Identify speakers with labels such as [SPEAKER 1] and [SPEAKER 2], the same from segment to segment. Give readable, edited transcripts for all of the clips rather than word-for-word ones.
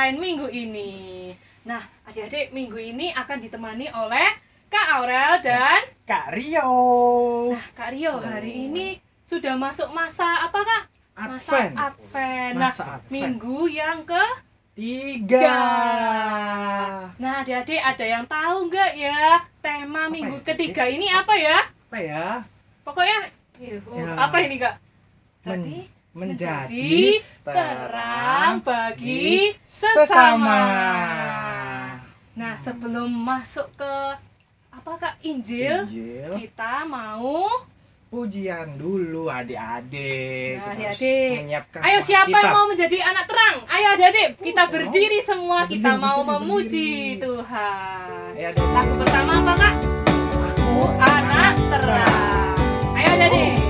[SPEAKER 1] online minggu ini. Nah, adik-adik, minggu ini akan ditemani oleh Kak Aurel dan
[SPEAKER 2] Kak Rio.
[SPEAKER 1] Nah, Kak Rio, hari ini sudah masuk masa apa, Kak? Masa Advent. Nah, minggu yang
[SPEAKER 2] ketiga.
[SPEAKER 1] Nah, adik-adik, ada yang tahu nggak ya tema minggu ketiga ini apa ya?
[SPEAKER 2] Apa ya?
[SPEAKER 1] Pokoknya apa ini, Kak?
[SPEAKER 2] Menjadi terang bagi
[SPEAKER 1] sesama. Nah, sebelum masuk ke apa, Kak, Injil, kita mau
[SPEAKER 2] pujian dulu adik-adik.
[SPEAKER 1] Nah, adik-adik,
[SPEAKER 2] menyiapkan
[SPEAKER 1] ayo siapa
[SPEAKER 2] kita
[SPEAKER 1] yang mau menjadi anak terang? Ayo adik-adik, kita berdiri semua, kita mau memuji Tuhan.
[SPEAKER 2] Ayo, adik.
[SPEAKER 1] Lagu pertama apa, Kak? Aku anak terang. Ayo adik-adik.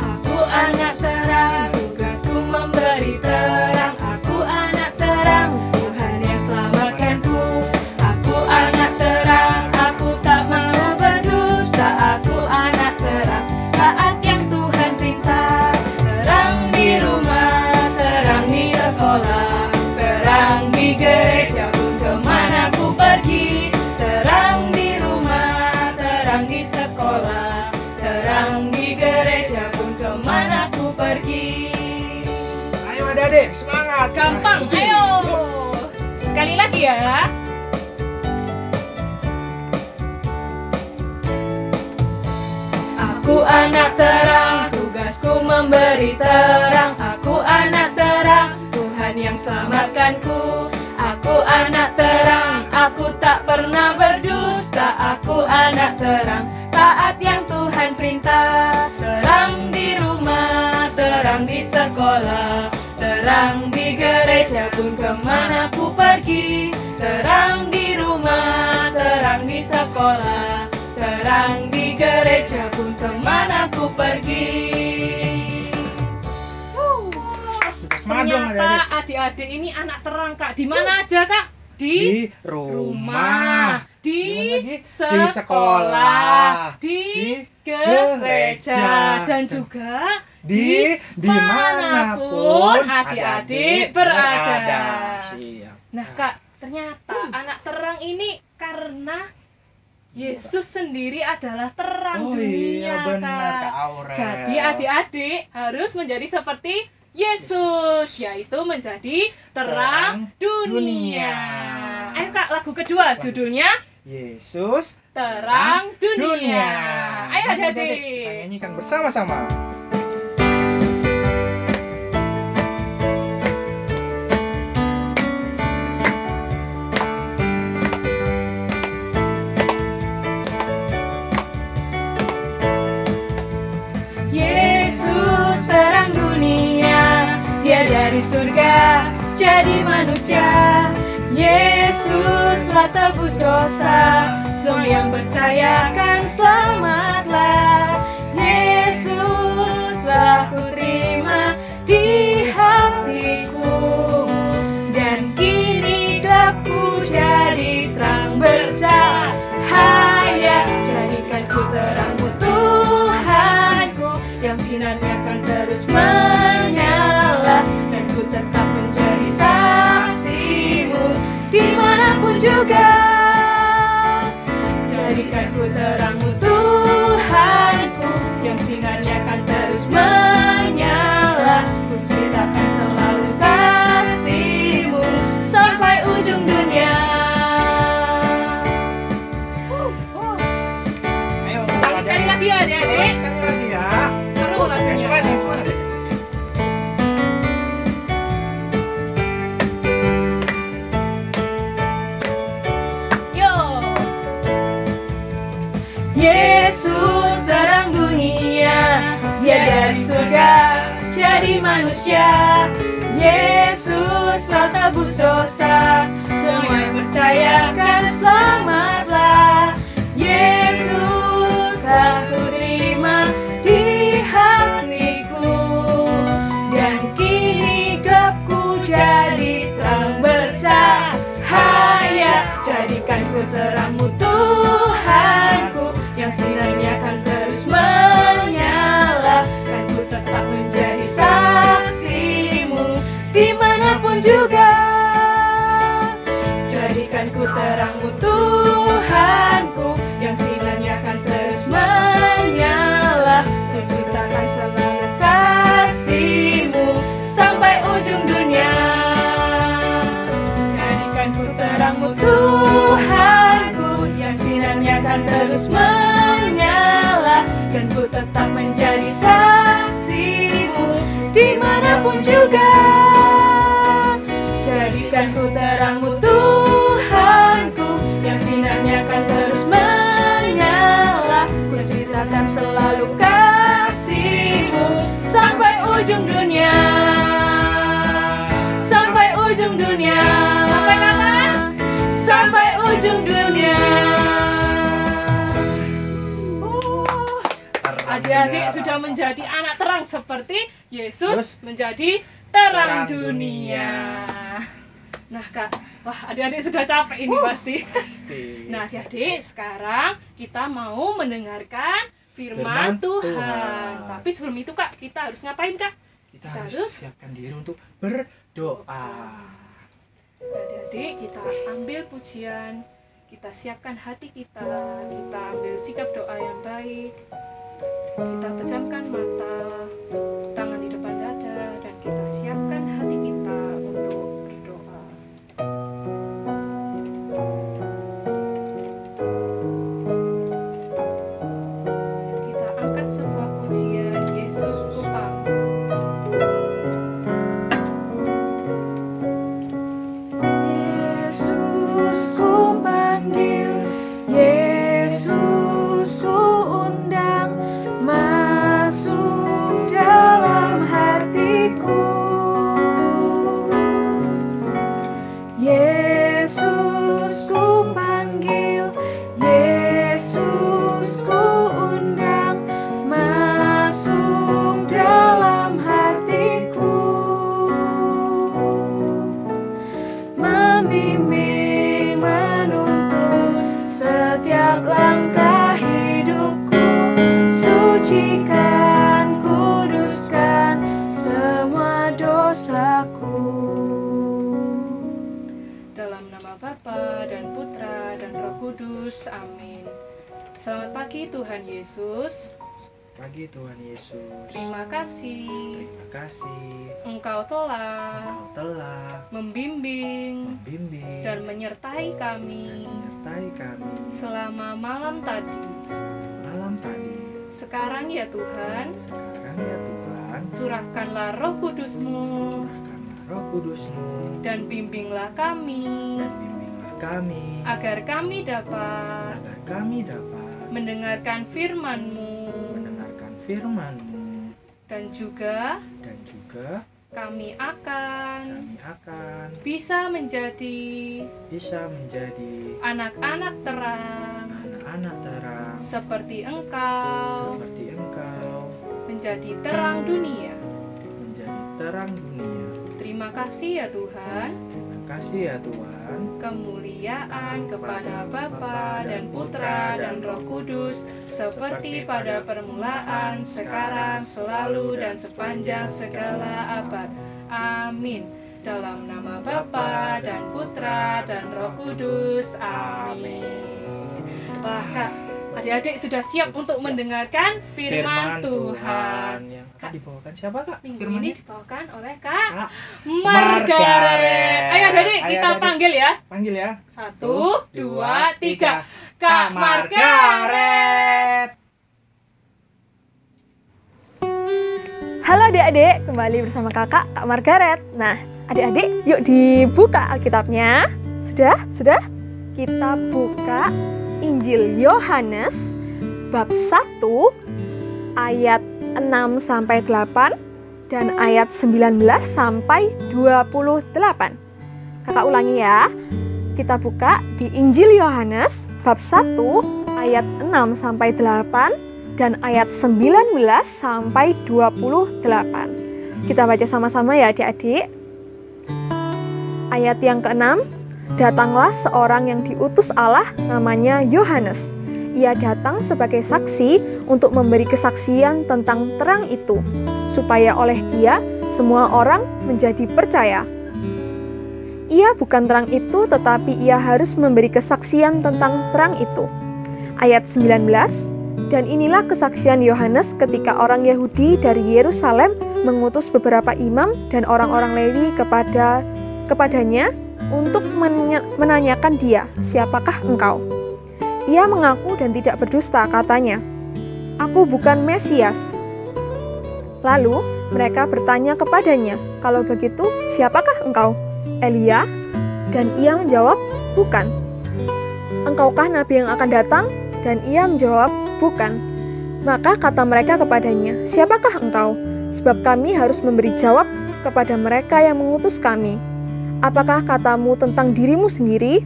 [SPEAKER 1] Aku anak terang, tugasku memberi terang. Aku anak terang, Tuhan yang selamatkanku. Aku anak terang, aku tak mau berdusta. Aku anak terang, taat yang Tuhan perintah. Terang di rumah, terang di sekolah, terang di gereja pun kemana ku pergi. Terang di rumah, terang di sekolah, terang di gereja pun kemana ku pergi.
[SPEAKER 2] Ayo adik-adik, semangat.
[SPEAKER 1] Gampang, ayo. Sekali lagi ya. Aku anak terang, tugasku memberi terang. Aku anak terang, Tuhan yang selamatkanku. Aku anak terang, aku tak pernah berdusta. Aku anak terang, taat yang Tuhan perintah. Terang di rumah, terang di sekolah, terang di gereja pun kemana ku pergi. Terang di rumah, terang di sekolah, terang di gereja pun kemana ku pergi.
[SPEAKER 2] Semangat dong
[SPEAKER 1] Ternyata
[SPEAKER 2] adik-adik.
[SPEAKER 1] adik-adik ini anak terang, Kak. Di mana aja, Kak?
[SPEAKER 2] Di rumah,
[SPEAKER 1] di
[SPEAKER 2] Di
[SPEAKER 1] sekolah, di gereja,
[SPEAKER 2] gereja,
[SPEAKER 1] dan juga
[SPEAKER 2] dimanapun
[SPEAKER 1] adik-adik berada.
[SPEAKER 2] Siap.
[SPEAKER 1] Nah, Kak, ternyata anak terang ini karena Yesus sendiri adalah terang
[SPEAKER 2] Oh
[SPEAKER 1] dunia,
[SPEAKER 2] iya, benar, Kak Aurel.
[SPEAKER 1] Jadi adik-adik harus menjadi seperti Yesus, yaitu menjadi terang dunia. Ayo, Kak, lagu kedua judulnya
[SPEAKER 2] Yesus
[SPEAKER 1] Terang Dunia. Ayo adik-adik.
[SPEAKER 2] Kita nyanyikan bersama-sama.
[SPEAKER 1] Yesus terang dunia, Dia dari surga jadi manusia. Yesus telah tebus dosa, semua yang percaya kan selamatlah. Yesus telah ku terima di hatiku, dan kini gelapku jadi terang bercahaya. Jadikan ku terangmu Tuhanku, yang sinarnya akan terus menyala, dan ku tetap menjadi saksimu dimanapun juga. Jadikan ku terangmu Tuhanku, yang sinarnya akan terus menyala. Ku ceritakan selalu kasih-Mu sampai ujung dunia.
[SPEAKER 2] Ayo,
[SPEAKER 1] Sekali lagi ya adik-adik.
[SPEAKER 2] Sekali lagi ya.
[SPEAKER 1] Seru lagunya.
[SPEAKER 2] Semangat.
[SPEAKER 1] Yo. Yesus terang dunia, Dia dari surga jadi manusia. Yesus telah tebus dosa, semua yang percaya kan selamatlah. Yesus telah ku terima di hatiku, dan kini gelapku jadi terang bercahaya. Jadikan ku terangmu Tuhanku, yang sinarnya akan terus menyala. dimanapun juga. Jadikan ku terangmu Tuhanku, yang sinarnya akan terus menyala. Ku ciptakan selalu kasih-Mu sampai ujung dunia. Jadikan ku terangmu Tuhanku, yang sinarnya akan terus menyala. Dan ku tetap menjadi saksi-Mu dimanapun juga. Jadikan ku terangmu Tuhanku, yang sinarnya akan terus menyala. Ku ceritakan selalu kasih-Mu sampai ujung dunia. Sampai ujung dunia. Sampai kapan? Sampai ujung dunia. Adik-adik sudah menjadi anak terang seperti Yesus menjadi terang dunia. Nah Kak, wah adik-adik sudah capek ini pasti. Nah adik-adik, sekarang kita mau mendengarkan firman Tuhan. Tapi sebelum itu Kak, kita harus ngapain Kak?
[SPEAKER 2] Kita harus siapkan diri untuk berdoa.
[SPEAKER 1] Adik-adik, kita ambil pujian, kita siapkan hati kita ambil sikap doa yang baik. Kita pejamkan mata, tangan di depan dada, dan kita siapkan hati kita untuk berdoa. Kita angkat sebuah pujian, Yesus ku panggil. Yesus ku panggil, Yesus ku undang, masuk dalam hatiku. Yesus ku panggil, Yesus ku undang, masuk dalam hatiku. Membimbing, menuntun setiap langkah hidupku. Sucikan, kuduskan semua dosaku. Dalam nama Bapa dan Putra dan Roh Kudus, amin. Selamat pagi Tuhan Yesus.
[SPEAKER 2] Pagi Tuhan Yesus.
[SPEAKER 1] Terima kasih.
[SPEAKER 2] Terima kasih.
[SPEAKER 1] Engkau telah
[SPEAKER 2] Engkau telah
[SPEAKER 1] membimbing
[SPEAKER 2] membimbing
[SPEAKER 1] dan menyertai kami
[SPEAKER 2] menyertai kami
[SPEAKER 1] selama malam tadi.
[SPEAKER 2] malam tadi.
[SPEAKER 1] Sekarang ya Tuhan,
[SPEAKER 2] Sekarang ya Tuhan,
[SPEAKER 1] curahkanlah Roh Kudus-Mu
[SPEAKER 2] curahkanlah Roh Kudus-Mu
[SPEAKER 1] dan bimbinglah kami
[SPEAKER 2] dan bimbinglah kami
[SPEAKER 1] agar kami dapat mendengarkan firman-Mu
[SPEAKER 2] mendengarkan firman-Mu
[SPEAKER 1] dan juga
[SPEAKER 2] dan juga
[SPEAKER 1] kami akan
[SPEAKER 2] bisa
[SPEAKER 1] menjadi anak-anak terang
[SPEAKER 2] anak-anak terang
[SPEAKER 1] seperti Engkau menjadi terang dunia. Terima kasih ya Tuhan. Kemuliaan kepada Bapa dan Putra dan Roh Kudus, seperti pada permulaan, sekarang, selalu, dan sepanjang segala abad. Amin. Dalam nama Bapa dan Putra dan Roh Kudus. Amin. Wah Kak, adik-adik sudah siap untuk mendengarkan firman Tuhan.
[SPEAKER 2] Kak, dibawakan siapa Kak?
[SPEAKER 1] Minggu
[SPEAKER 2] Firman
[SPEAKER 1] ini
[SPEAKER 2] ini
[SPEAKER 1] dibawakan oleh Kak
[SPEAKER 2] Margaret.
[SPEAKER 1] Margaret. Ayo adik kita
[SPEAKER 2] Adik.
[SPEAKER 1] panggil ya.
[SPEAKER 2] Panggil ya.
[SPEAKER 1] 1, 2, 3. Kak Margaret.
[SPEAKER 3] Halo adik-adik, kembali bersama kakak Kak Margaret. Nah, adik-adik yuk dibuka Alkitabnya. Sudah? Kita buka Injil Yohanes bab 1 ayat 6-8 dan ayat 19 sampai 28. Kakak ulangi ya. Kita buka di Injil Yohanes bab 1 ayat 6-8 dan ayat 19 sampai 28. Kita baca sama-sama ya adik-adik. Ayat yang ke-6, datanglah seorang yang diutus Allah namanya Yohanes. Ia datang sebagai saksi untuk memberi kesaksian tentang terang itu, supaya oleh dia semua orang menjadi percaya. Ia bukan terang itu, tetapi ia harus memberi kesaksian tentang terang itu. Ayat 19, dan inilah kesaksian Yohanes ketika orang Yahudi dari Yerusalem mengutus beberapa imam dan orang-orang Lewi kepadanya untuk menanyakan dia, siapakah engkau? Ia mengaku dan tidak berdusta, katanya, aku bukan Mesias. Lalu mereka bertanya kepadanya, kalau begitu siapakah engkau? Elia? Dan ia menjawab, bukan. Engkaukah nabi yang akan datang? Dan ia menjawab, bukan. Maka kata mereka kepadanya, siapakah engkau? Sebab kami harus memberi jawab kepada mereka yang mengutus kami. Apakah katamu tentang dirimu sendiri?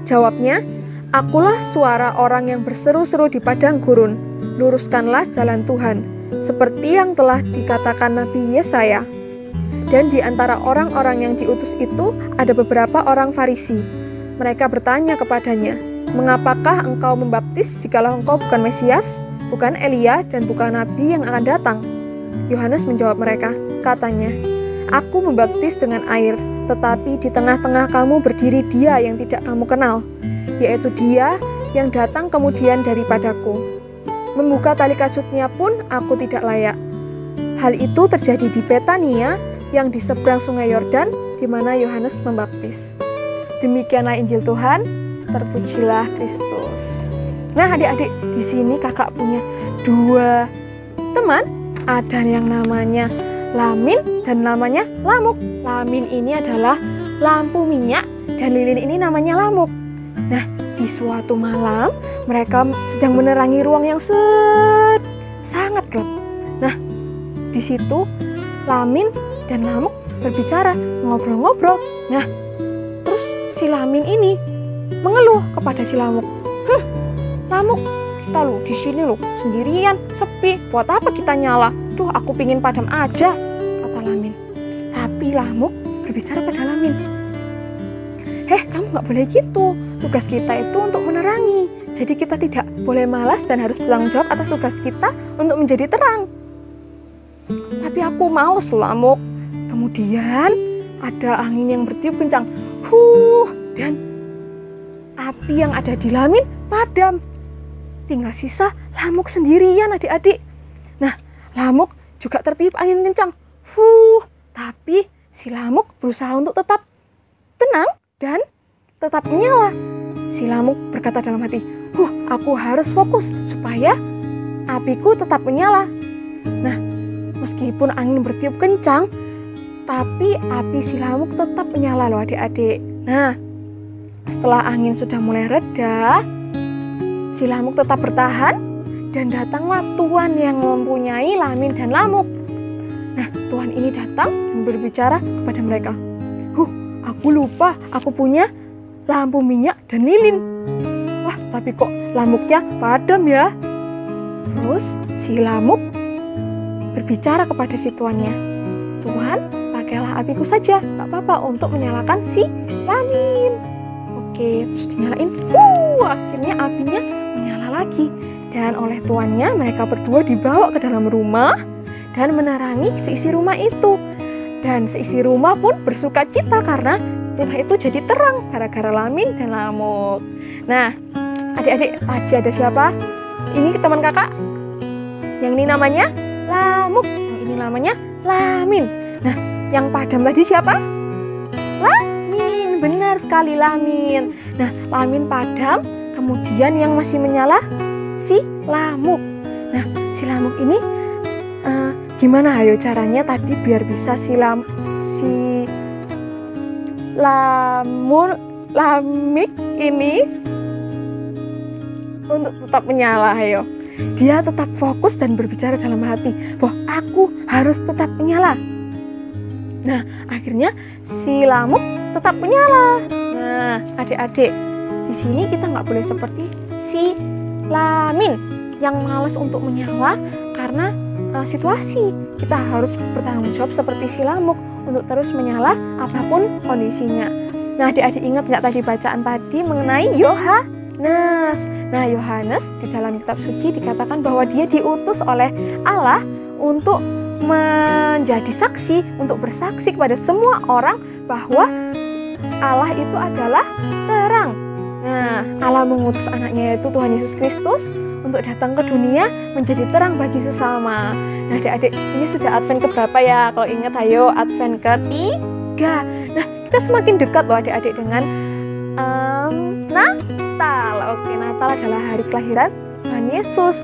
[SPEAKER 3] Jawabnya, akulah suara orang yang berseru-seru di padang gurun. Luruskanlah jalan Tuhan, seperti yang telah dikatakan Nabi Yesaya. Dan di antara orang-orang yang diutus itu ada beberapa orang Farisi. Mereka bertanya kepadanya, mengapakah engkau membaptis jikalau engkau bukan Mesias, bukan Elia, dan bukan Nabi yang akan datang? Yohanes menjawab mereka, katanya, aku membaptis dengan air, tetapi di tengah-tengah kamu berdiri dia yang tidak kamu kenal, yaitu dia yang datang kemudian daripadaku. Membuka tali kasutnya pun aku tidak layak. Hal itu terjadi di Betania, yang di seberang sungai Yordan, di mana Yohanes membaptis. Demikianlah Injil Tuhan, terpujilah Kristus. Nah adik-adik, di sini kakak punya dua teman, ada yang namanya Lamin dan namanya Lamuk. Lamin ini adalah lampu minyak dan lilin ini namanya Lamuk. Nah, di suatu malam mereka sedang menerangi ruang yang sangat gelap. Nah, di situ Lamin dan Lamuk berbicara, ngobrol-ngobrol. Nah, terus si Lamin ini mengeluh kepada si Lamuk. Lamuk, kita lo di sini lo sendirian, sepi. Buat apa kita nyala? Duh, aku pingin padam aja, kata Lamin. Tapi Lamuk berbicara pada Lamin. Kamu nggak boleh gitu. Tugas kita itu untuk menerangi. Jadi kita tidak boleh malas dan harus bertanggung jawab atas tugas kita untuk menjadi terang. Tapi aku males, Lamuk. Kemudian ada angin yang bertiup kencang. Dan api yang ada di Lamin padam. Tinggal sisa Lamuk sendirian, adik-adik. Nah, Lamuk juga tertiup angin kencang. Tapi si Lamuk berusaha untuk tetap tenang dan tetap menyala. Si Lamuk berkata dalam hati, aku harus fokus supaya apiku tetap menyala. Nah, meskipun angin bertiup kencang, tapi api si Lamuk tetap menyala loh adik-adik. Nah, setelah angin sudah mulai reda, si Lamuk tetap bertahan dan datanglah Tuhan yang mempunyai Lamin dan Lamuk. Nah, Tuhan ini datang dan berbicara kepada mereka. Aku lupa, aku punya lampu minyak dan lilin. Wah, tapi kok lamuknya padam ya? Terus si Lamuk berbicara kepada si tuannya. Tuhan, pakailah apiku saja, tak apa-apa untuk menyalakan si Lamin. Oke, terus dinyalain. Akhirnya apinya menyala lagi. Dan oleh tuannya mereka berdua dibawa ke dalam rumah dan menerangi seisi rumah itu. Dan seisi rumah pun bersuka cita karena rumah itu jadi terang gara-gara Lamin dan Lamuk. Nah, adik-adik, tadi ada siapa? Ini teman kakak. Yang ini namanya Lamuk, yang ini namanya Lamin. Nah, yang padam tadi siapa? Lamin, benar sekali Lamin. Nah, Lamin padam, kemudian yang masih menyala si Lamuk. Nah, si Lamuk ini gimana ayo caranya tadi biar bisa si Lamik ini untuk tetap menyala, ayo. Dia tetap fokus dan berbicara dalam hati bahwa aku harus tetap menyala. Nah, akhirnya si Lamuk tetap menyala. Nah, adik-adik, di sini kita nggak boleh seperti si Lamin yang malas untuk menyala karena situasi. Kita harus bertanggung jawab seperti si Lamuk untuk terus menyala apapun kondisinya. Nah, adik-adik ingat nggak tadi bacaan tadi mengenai Yohanes? Nah, Yohanes di dalam kitab suci dikatakan bahwa dia diutus oleh Allah untuk menjadi saksi, untuk bersaksi kepada semua orang bahwa Allah itu adalah terang. Nah, Allah mengutus anaknya yaitu Tuhan Yesus Kristus untuk datang ke dunia menjadi terang bagi sesama. Nah, adik-adik, ini sudah Advent keberapa ya? Kalau ingat, ayo Advent ketiga. Nah, kita semakin dekat loh adik-adik dengan Natal. Oke, Natal adalah hari kelahiran Tuhan Yesus.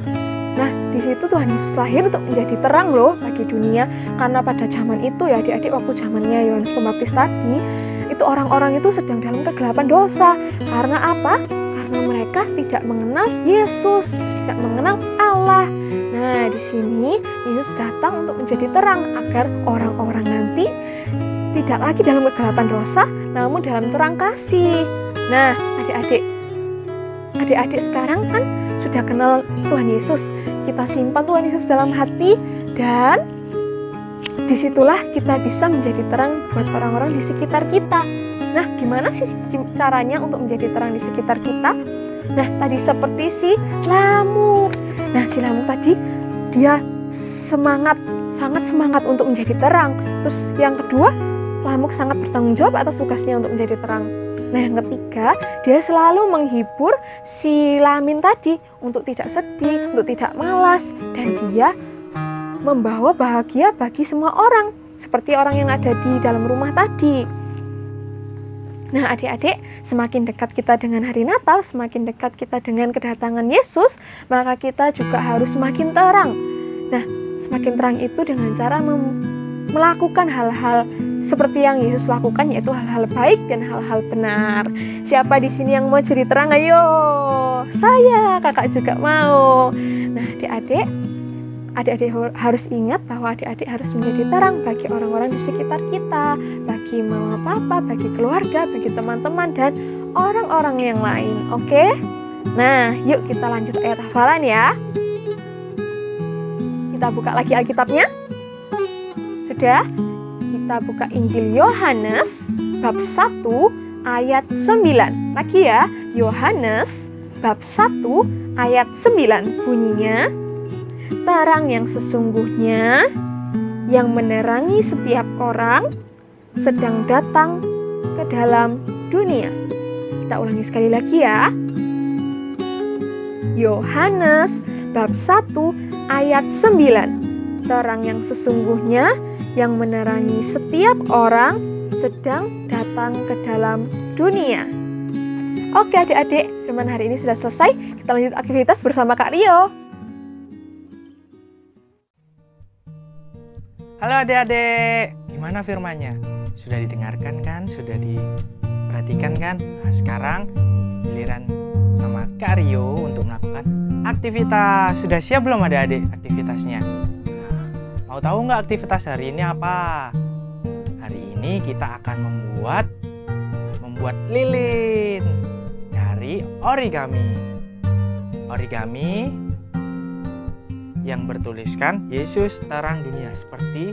[SPEAKER 3] Nah, di situ Tuhan Yesus lahir untuk menjadi terang loh bagi dunia. Karena pada zaman itu ya adik-adik, waktu zamannya Yohanes Pembaptis tadi, itu orang-orang itu sedang dalam kegelapan dosa. Karena apa? Karena mereka tidak mengenal Yesus, tidak mengenal Allah. Nah, di sini Yesus datang untuk menjadi terang agar orang-orang nanti tidak lagi dalam kegelapan dosa, namun dalam terang kasih. Nah, adik-adik sekarang kan sudah kenal Tuhan Yesus. Kita simpan Tuhan Yesus dalam hati, dan disitulah kita bisa menjadi terang buat orang-orang di sekitar kita. Nah, gimana sih caranya untuk menjadi terang di sekitar kita? Nah, tadi seperti si lamuk. Nah, si lamuk tadi dia sangat semangat untuk menjadi terang. Terus yang kedua, lamuk sangat bertanggung jawab atas tugasnya untuk menjadi terang. Nah, yang ketiga, dia selalu menghibur si lamin tadi untuk tidak sedih, untuk tidak malas, dan dia membawa bahagia bagi semua orang, seperti orang yang ada di dalam rumah tadi. Nah, adik-adik, semakin dekat kita dengan hari Natal, semakin dekat kita dengan kedatangan Yesus, maka kita juga harus semakin terang. Nah, semakin terang itu dengan cara melakukan hal-hal seperti yang Yesus lakukan, yaitu hal-hal baik dan hal-hal benar. Siapa di sini yang mau jadi terang? Ayo, saya, kakak juga mau. Nah, adik-adik harus ingat bahwa adik-adik harus menjadi terang bagi orang-orang di sekitar kita, bagi mama papa, bagi keluarga, bagi teman-teman, dan orang-orang yang lain. Oke? Nah, yuk kita lanjut ayat hafalan ya. Kita buka lagi Alkitabnya. Sudah? Kita buka Injil Yohanes bab 1 ayat 9. Lagi ya, Yohanes bab 1 ayat 9. Bunyinya, terang yang sesungguhnya yang menerangi setiap orang sedang datang ke dalam dunia. Kita ulangi sekali lagi ya. Yohanes bab 1 ayat 9. Terang yang sesungguhnya yang menerangi setiap orang sedang datang ke dalam dunia. Oke adik-adik, firman hari ini sudah selesai. Kita lanjut aktivitas bersama Kak Rio.
[SPEAKER 2] Halo adik-adik, gimana firmannya? Sudah didengarkan kan? Sudah diperhatikan kan? Nah, sekarang giliran sama Kak Rio untuk melakukan aktivitas. Sudah siap belum adik-adik aktivitasnya? Mau tahu nggak aktivitas hari ini apa? Hari ini kita akan membuat lilin dari origami. Origami yang bertuliskan Yesus terang dunia, seperti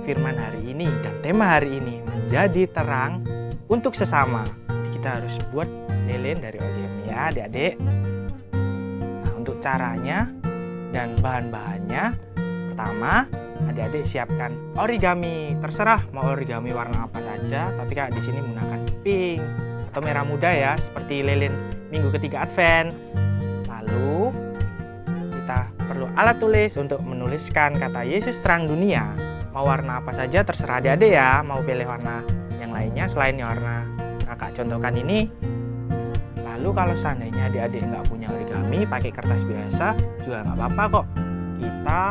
[SPEAKER 2] firman hari ini dan tema hari ini, menjadi terang untuk sesama. Jadi kita harus buat lilin dari origami ya adik-adik. Nah, untuk caranya dan bahan-bahannya, pertama, adik-adik siapkan origami. Terserah mau origami warna apa saja, tapi Kak di sini menggunakan pink atau merah muda ya, seperti lilin minggu ketiga Advent. Lalu kita perlu alat tulis untuk menuliskan kata Yesus terang dunia. Mau warna apa saja terserah adik-adik ya, mau pilih warna yang lainnya selain warna Kakak contohkan ini. Lalu kalau seandainya adik-adik nggak punya origami, pakai kertas biasa juga nggak apa-apa kok. Kita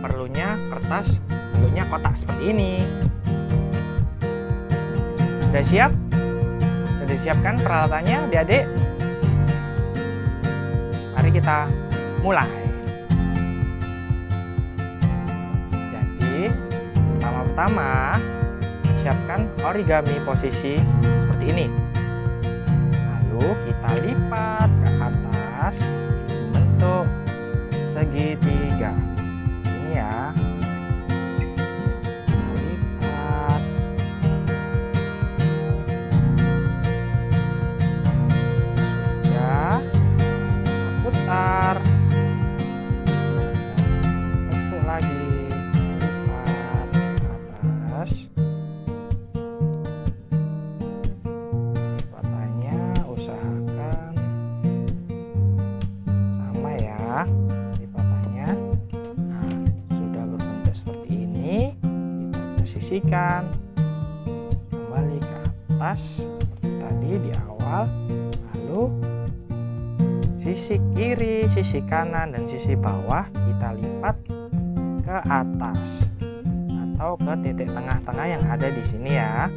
[SPEAKER 2] perlunya kertas bentuknya kotak seperti ini. Sudah siap? Sudah disiapkan peralatannya adik-adik? Mari kita mulai. Jadi pertama-tama siapkan origami posisi seperti ini. Lalu kita lipat ke atas bentuk segitiga. Ya, lipat, sudah, putar, bentuk lagi sisihkan kembali ke atas seperti tadi di awal, lalu sisi kiri, sisi kanan, dan sisi bawah kita lipat ke atas atau ke titik tengah-tengah yang ada di sini ya.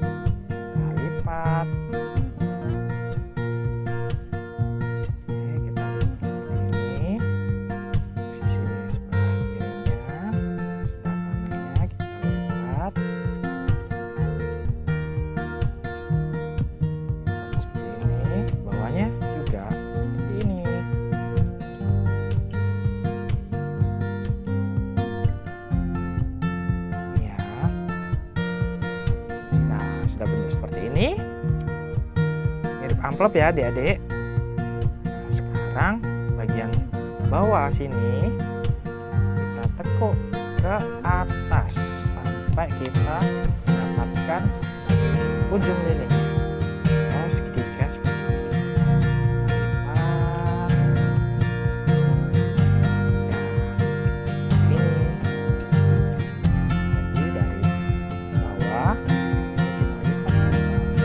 [SPEAKER 2] Kita lipat. Oke, kita lipat seperti ini. Sisi sebelah kirinya, sebelah kanannya kita lipat. Seperti ini, bawahnya juga seperti ini. Ya. Nah, sudah bentuk seperti ini. Mirip amplop ya adik-adik. Nah, sekarang bagian bawah sini kita tekuk ke atas sampai kita mendapatkan ujung lilin. Oh, segitiga seperti ini. Lipat. Ya, ini. Jadi dari bawah kita lipat ke atas.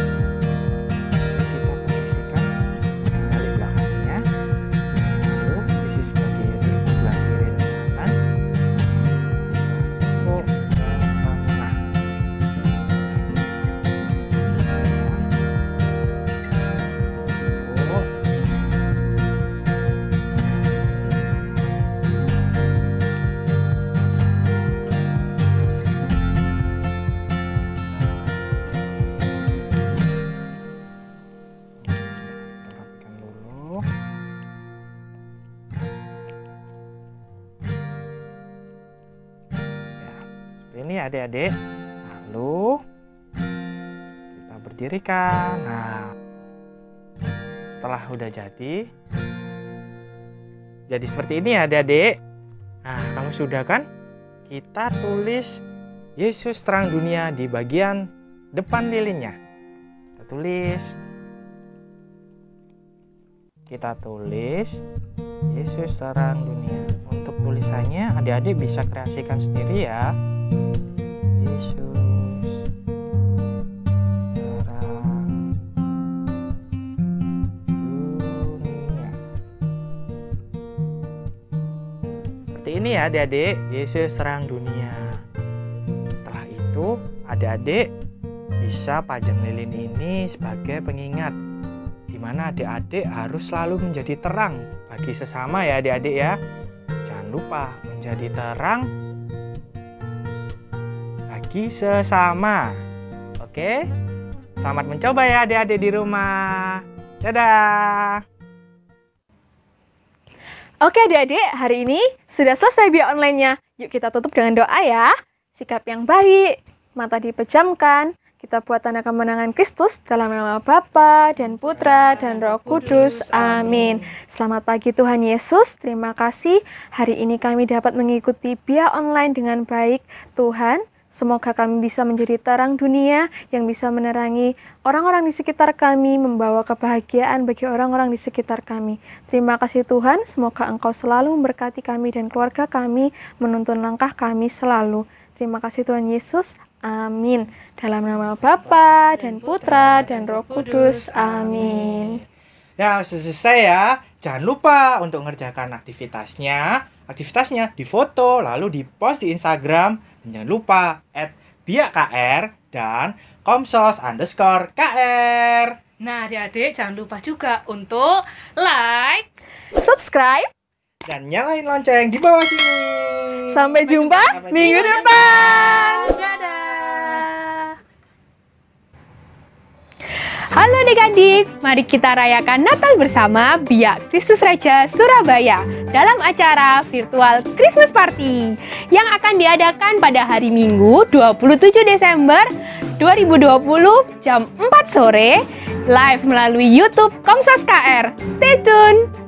[SPEAKER 2] Kita posisikan kali belakangnya. Lalu di sisi sebelah kiri dan kanan tekuk ke tengah. Tekuk. Rapikan dulu. Ya, seperti ini ya adik-adik. Lalu kita berdirikan. Nah, setelah udah jadi seperti ini ya adik-adik. Nah, kalau sudah kan, kita tulis Yesus terang dunia di bagian depan lilinnya. Kita tulis Yesus terang dunia. Untuk tulisannya adik-adik bisa kreasikan sendiri ya. Yesus terang dunia. Seperti ini ya adik-adik, Yesus terang dunia. Setelah itu adik-adik bisa pajang lilin ini sebagai pengingat di mana adik-adik harus selalu menjadi terang bagi sesama ya adik-adik ya. Jangan lupa menjadi terang bagi sesama. Oke? Selamat mencoba ya adik-adik di rumah. Dadah.
[SPEAKER 3] Oke adik-adik, hari ini sudah selesai biaya online-nya. Yuk kita tutup dengan doa ya. Sikap yang baik, mata dipejamkan. Kita buat tanda kemenangan Kristus dalam nama Bapa dan Putra dan Roh Kudus. Amin. Selamat pagi Tuhan Yesus. Terima kasih hari ini kami dapat mengikuti biaya online dengan baik. Tuhan, semoga kami bisa menjadi terang dunia yang bisa menerangi orang-orang di sekitar kami, membawa kebahagiaan bagi orang-orang di sekitar kami. Terima kasih Tuhan, semoga Engkau selalu memberkati kami dan keluarga kami, menuntun langkah kami selalu. Terima kasih Tuhan Yesus. Amin. Dalam nama Bapa dan Putra dan Roh Kudus. Amin.
[SPEAKER 2] Ya, selesai ya. Jangan lupa untuk mengerjakan aktivitasnya difoto lalu dipost di Instagram. Dan jangan lupa @biakkr dan komsos_kr.
[SPEAKER 1] Nah, adik-adik jangan lupa juga untuk like,
[SPEAKER 3] Subscribe.
[SPEAKER 2] Dan nyalain lonceng di bawah sini.
[SPEAKER 3] Sampai jumpa minggu depan.
[SPEAKER 1] dadah.
[SPEAKER 4] Halo adik-adik, mari kita rayakan Natal bersama Biak Kristus Raja Surabaya dalam acara virtual Christmas Party yang akan diadakan pada hari Minggu 27 Desember 2020 jam 4 sore live melalui YouTube Komsos KR. Stay tune!